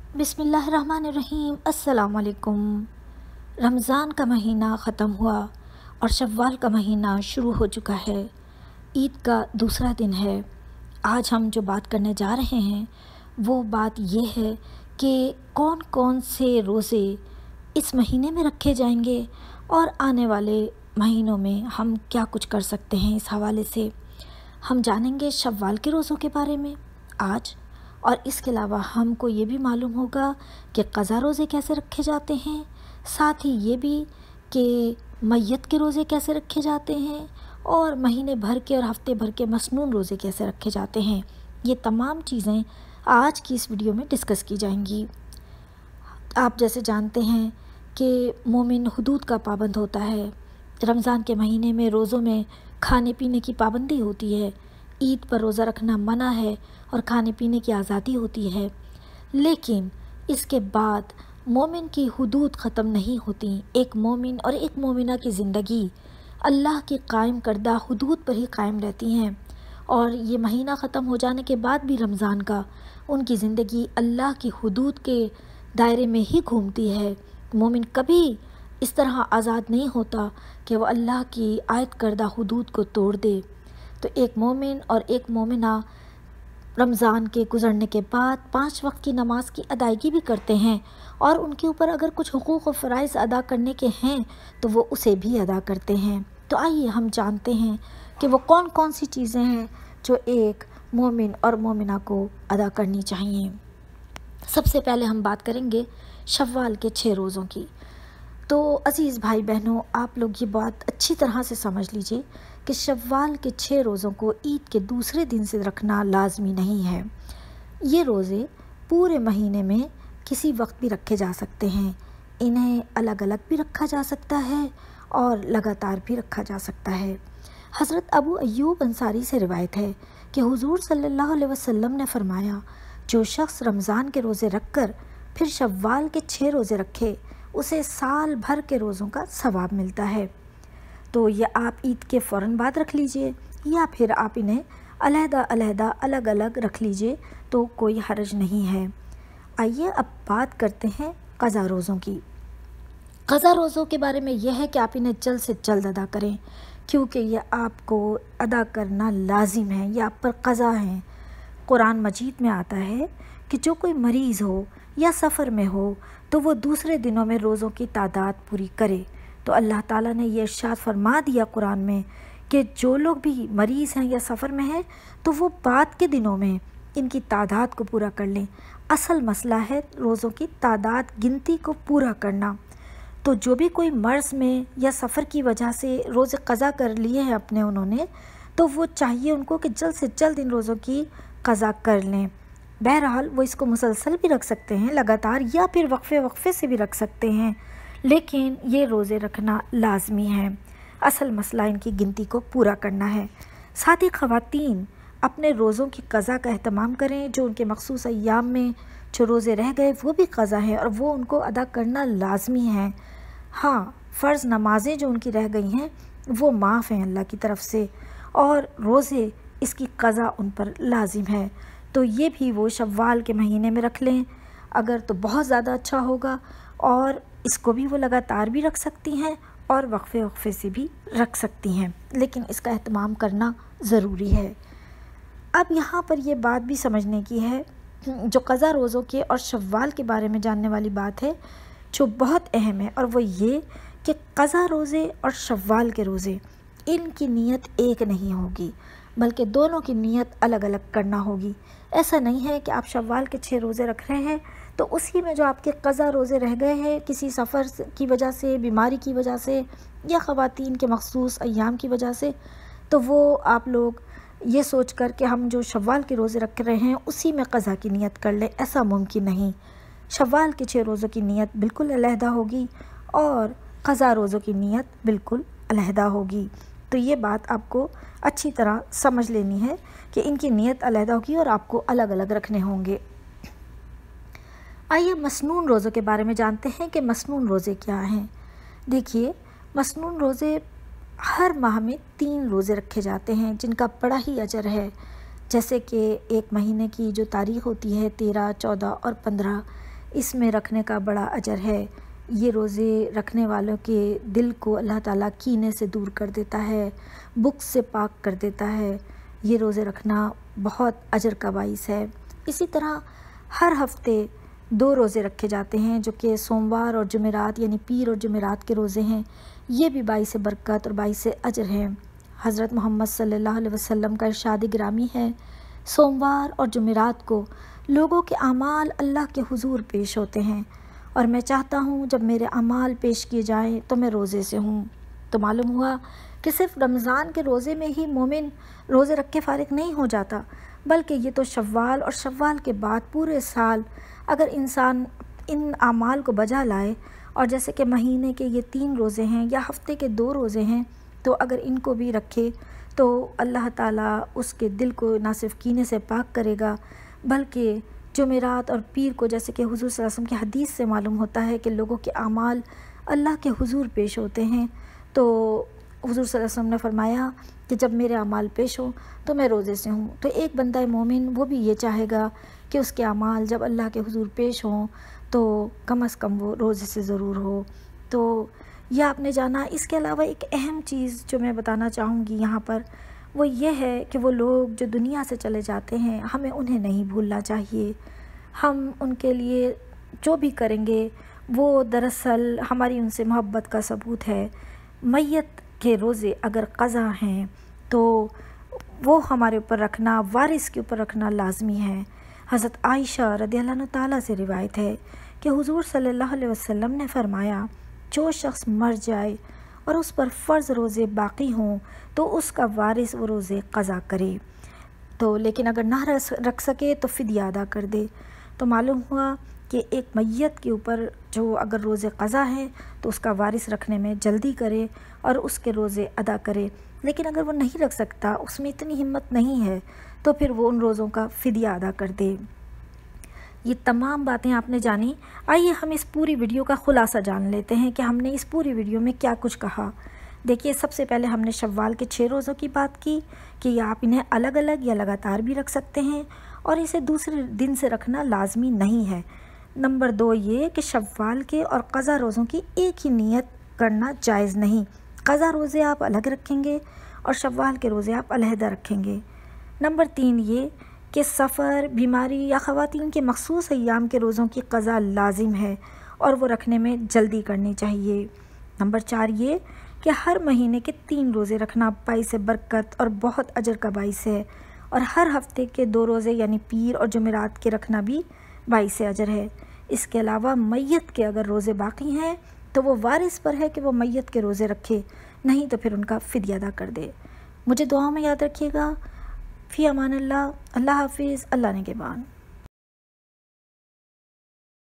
बिस्मिल्लाहिर्रहमानिर्रहीम। अस्सलाम वालेकुम। रमज़ान का महीना ख़त्म हुआ और शव्वाल का महीना शुरू हो चुका है। ईद का दूसरा दिन है। आज हम जो बात करने जा रहे हैं वो बात ये है कि कौन कौन से रोज़े इस महीने में रखे जाएंगे और आने वाले महीनों में हम क्या कुछ कर सकते हैं। इस हवाले से हम जानेंगे शव्वाल के रोज़ों के बारे में आज, और इसके अलावा हमको ये भी मालूम होगा कि क़ज़ा रोज़े कैसे रखे जाते हैं, साथ ही ये भी कि मैयत के रोज़े कैसे रखे जाते हैं और महीने भर के और हफ्ते भर के मसनून रोज़े कैसे रखे जाते हैं। ये तमाम चीज़ें आज की इस वीडियो में डिस्कस की जाएंगी। आप जैसे जानते हैं कि मोमिन हुदूद का पाबंद होता है। रमज़ान के महीने में रोज़ों में खाने पीने की पाबंदी होती है। ईद पर रोज़ा रखना मना है और खाने पीने की आज़ादी होती है, लेकिन इसके बाद मोमिन की हुदूद ख़त्म नहीं होती। एक मोमिन और एक मोमिना की ज़िंदगी अल्लाह की कायम करदा हुदूद पर ही कायम रहती हैं, और ये महीना ख़त्म हो जाने के बाद भी रमज़ान का उनकी ज़िंदगी अल्लाह की हुदूद के दायरे में ही घूमती है। मोमिन कभी इस तरह आज़ाद नहीं होता कि वो अल्लाह की आयत करदा हुदूद को तोड़ दे। तो एक मोमिन और एक मोमिना रमज़ान के गुज़रने के बाद 5 वक्त की नमाज की अदायगी भी करते हैं, और उनके ऊपर अगर कुछ हुकूक़ व फ़राइज़ अदा करने के हैं तो वो उसे भी अदा करते हैं। तो आइए हम जानते हैं कि वो कौन कौन सी चीज़ें हैं जो एक मोमिन और मोमिना को अदा करनी चाहिए। सबसे पहले हम बात करेंगे शव्वाल के 6 रोज़ों की। तो अज़ीज़ भाई बहनों, आप लोग ये बात अच्छी तरह से समझ लीजिए कि शव्वाल के 6 रोज़ों को ईद के दूसरे दिन से रखना लाजमी नहीं है। ये रोज़े पूरे महीने में किसी वक्त भी रखे जा सकते हैं। इन्हें अलग अलग भी रखा जा सकता है और लगातार भी रखा जा सकता है। हज़रत अबू अय्यूब अंसारी से रिवायत है कि हुज़ूर सल्लल्लाहु अलैहि वसल्लम ने फरमाया, जो शख्स रमज़ान के रोज़े रख कर फिर शव्वाल के 6 रोज़े रखे उसे साल भर के रोज़ों का सवाब मिलता है। तो ये आप ईद के फ़ौरन बाद रख लीजिए या फिर आप इन्हें अलग अलग रख लीजिए, तो कोई हर्ज नहीं है। आइए अब बात करते हैं क़ज़ा रोज़ों की। क़ज़ा रोज़ों के बारे में यह है कि आप इन्हें जल्द से जल्द अदा करें, क्योंकि यह आपको अदा करना लाजिम है, यह आप पर क़ज़ा है। कुरान मजीद में आता है कि जो कोई मरीज़ हो या सफ़र में हो तो वो दूसरे दिनों में रोज़ों की तादाद पूरी करे। तो अल्लाह ताला ने ये इरशाद फरमा दिया कुरान में कि जो लोग भी मरीज़ हैं या सफ़र में हैं तो वो बाद के दिनों में इनकी तादाद को पूरा कर लें। असल मसला है रोज़ों की तादाद गिनती को पूरा करना। तो जो भी कोई मर्ज़ में या सफ़र की वजह से रोज़े क़ज़ा कर लिए हैं अपने उन्होंने, तो वो चाहिए उनको कि जल्द से जल्द इन रोज़ों की क़ज़ा कर लें। बहरहाल वो इसको मुसलसल भी रख सकते हैं लगातार, या फिर वक्फ़े से भी रख सकते हैं, लेकिन ये रोज़े रखना लाजमी है। असल मसला इनकी गिनती को पूरा करना है। साथ ही ख़वातीन अपने रोज़ों की क़ज़ा का एहतमाम करें। जो उनके मख़सूस अय्याम में जो रोज़े रह गए वो भी क़ज़ा है और वो उनको अदा करना लाजमी है। हाँ, फ़र्ज़ नमाज़ें जो उनकी रह गई हैं वो माफ़ हैं अल्लाह की तरफ से, और रोज़े इसकी क़ज़ा उन पर लाजिम है। तो ये भी वो शव्वाल के महीने में रख लें अगर तो बहुत ज़्यादा अच्छा होगा, और इसको भी वो लगातार भी रख सकती हैं और वक्फ़े से भी रख सकती हैं, लेकिन इसका एहतमाम करना ज़रूरी है। अब यहाँ पर ये बात भी समझने की है, जो क़ज़ा रोज़ों के और शव्वाल के बारे में जानने वाली बात है जो बहुत अहम है, और वो ये कि क़ज़ा रोज़े और शव्वाल के रोज़े इनकी नीयत एक नहीं होगी, बल्कि दोनों की नीयत अलग अलग करना होगी। ऐसा नहीं है कि आप शव्वाल के 6 रोज़े रख रहे हैं तो उसी में जो आपके क़ज़ा रोज़े रह गए हैं किसी सफ़र की वजह से, बीमारी की वजह से या ख़वातीन के मख़सूस अय्याम की वजह से, तो वो आप लोग ये सोच कर कि हम जो शव्वाल के रोज़े रख रहे हैं उसी में क़ज़ा की नीयत कर लें, ऐसा मुमकिन नहीं। शव्वाल के 6 रोज़ों की नीयत बिल्कुल अलहदा होगी और क़ज़ा रोज़ों की नीयत बिल्कुल अलहदा होगी। तो ये बात आपको अच्छी तरह समझ लेनी है कि इनकी नीयत अलहदा होगी और आपको अलग अलग रखने होंगे। आइए मसनून रोज़ों के बारे में जानते हैं कि मसनून रोज़े क्या हैं। देखिए, मसनून रोज़े हर माह में 3 रोज़े रखे जाते हैं जिनका बड़ा ही अजर है। जैसे कि एक महीने की जो तारीख़ होती है 13, 14 और 15, اس میں رکھنے کا بڑا اجر ہے۔ یہ روزے رکھنے والوں کے دل کو اللہ تعالیٰ کینے سے دور کر دیتا ہے، بغض سے پاک کر دیتا ہے۔ یہ روزے رکھنا بہت اجر کا باعث ہے۔ اسی طرح ہر ہفتے 2 روزے رکھے جاتے ہیں جو کہ سوموار اور جمعرات یعنی پیر اور جمعرات کے روزے ہیں۔ یہ بھی باعث برکت اور باعث اجر ہیں۔ حضرت محمد صلی اللہ علیہ وسلم کا ارشاد گرامی ہے، سوموار اور جمعرات کو لوگوں کے اعمال اللہ کے حضور پیش ہوتے ہیں، اور میں چاہتا ہوں جب میرے اعمال پیش کیے جائیں تو میں روزے سے ہوں۔ تو معلوم ہوا کہ صرف رمضان کے روزے میں ہی مومن روزے رکھ کے فارغ نہیں ہو جاتا، بلکہ یہ تو شوال اور شوال کے بعد پورے سال اگر انسان ان اعمال کو بجا لائے، اور جیسے کہ مہینے کے یہ 3 روزے ہیں یا ہفتے کے 2 روزے ہیں، تو اگر ان کو بھی رکھے تو اللہ تعالیٰ اس کے دل کو نہ صرف کینے سے پاک کرے گا، بلکہ جمعرات اور پیر کو جیسے کہ حضور صلی اللہ علیہ وسلم کی حدیث سے معلوم ہوتا ہے کہ لوگوں کے اعمال اللہ کے حضور پیش ہوتے ہیں، تو حضور صلی اللہ علیہ وسلم نے فرمایا کہ جب میرے اعمال پیش ہوں تو میں روزے سے ہوں۔ تو ایک بندہ مومن وہ بھی یہ چاہے گا کہ اس کے اعمال جب اللہ کے حضور پیش ہوں تو کم از کم وہ روزے سے ضرور ہو۔ تو یہ آپ نے جانا۔ اس کے علاوہ ایک اہم چیز جو میں بتانا چاہوں گی یہاں پر، وہ یہ ہے کہ وہ لوگ جو دنیا سے چلے جاتے ہیں ہمیں انہیں نہیں بھولنا چاہیے۔ ہم ان کے لیے جو بھی کریں گے وہ دراصل ہماری ان سے محبت کا ثبوت ہے۔ میت کے روزے اگر قضا ہیں تو وہ ہمارے اوپر رکھنا، وارث کے اوپر رکھنا لازمی ہے۔ حضرت عائشہ رضی اللہ عنہ تعالیٰ سے روایت ہے کہ حضور صلی اللہ علیہ وسلم نے فرمایا، جو شخص مر جائے اور اس پر فرض روزے باقی ہوں تو اس کا وارث وہ روزے قضا کرے، تو لیکن اگر نہ رکھ سکے تو فدیہ ادا کر دے۔ تو معلوم ہوا کہ ایک میت کے اوپر جو اگر روزے قضا ہیں تو اس کا وارث رکھنے میں جلدی کرے اور اس کے روزے ادا کرے، لیکن اگر وہ نہیں رکھ سکتا، اس میں اتنی ہمت نہیں ہے، تو پھر وہ ان روزوں کا فدیہ ادا کر دے۔ یہ تمام باتیں آپ نے جانی۔ آئیے ہم اس پوری ویڈیو کا خلاصہ جان لیتے ہیں کہ ہم نے اس پوری ویڈیو میں کیا کچھ کہا۔ دیکھیے، سب سے پہلے ہم نے شوال کے 6 روزوں کی بات کی کہ یہ آپ انہیں الگ الگ یا لگاتار بھی رکھ سکتے ہیں، اور اسے دوسرے دن سے رکھنا لازمی نہیں ہے۔ نمبر 2 یہ کہ شوال کے اور قضا روزوں کی ایک ہی نیت کرنا جائز نہیں۔ قضا روزے آپ الگ رکھیں گے اور شوال کے روزے آپ علیحدہ رکھیں گے۔ نمبر 3 یہ کہ سفر، بیماری یا خواتین کے مخصوص ایام کے روزوں کی قضا لازم ہے اور وہ رکھنے میں جلدی کرنی چاہیے۔ نمبر 4 یہ کہ ہر مہینے کے 3 روزے رکھنا باعث برکت اور بہت اجر کا باعث ہے، اور ہر ہفتے کے 2 روزے یعنی پیر اور جمعرات کے رکھنا بھی باعث اجر ہے۔ اس کے علاوہ میت کے اگر روزے باقی ہیں تو وہ وارث پر ہے کہ وہ میت کے روزے رکھے، نہیں تو پھر ان کا فدیہ ادا کر دے۔ مجھے دعاؤں میں یاد رکھیے گا۔ فی امان اللہ۔ اللہ حافظ۔ اللہ نگہبان۔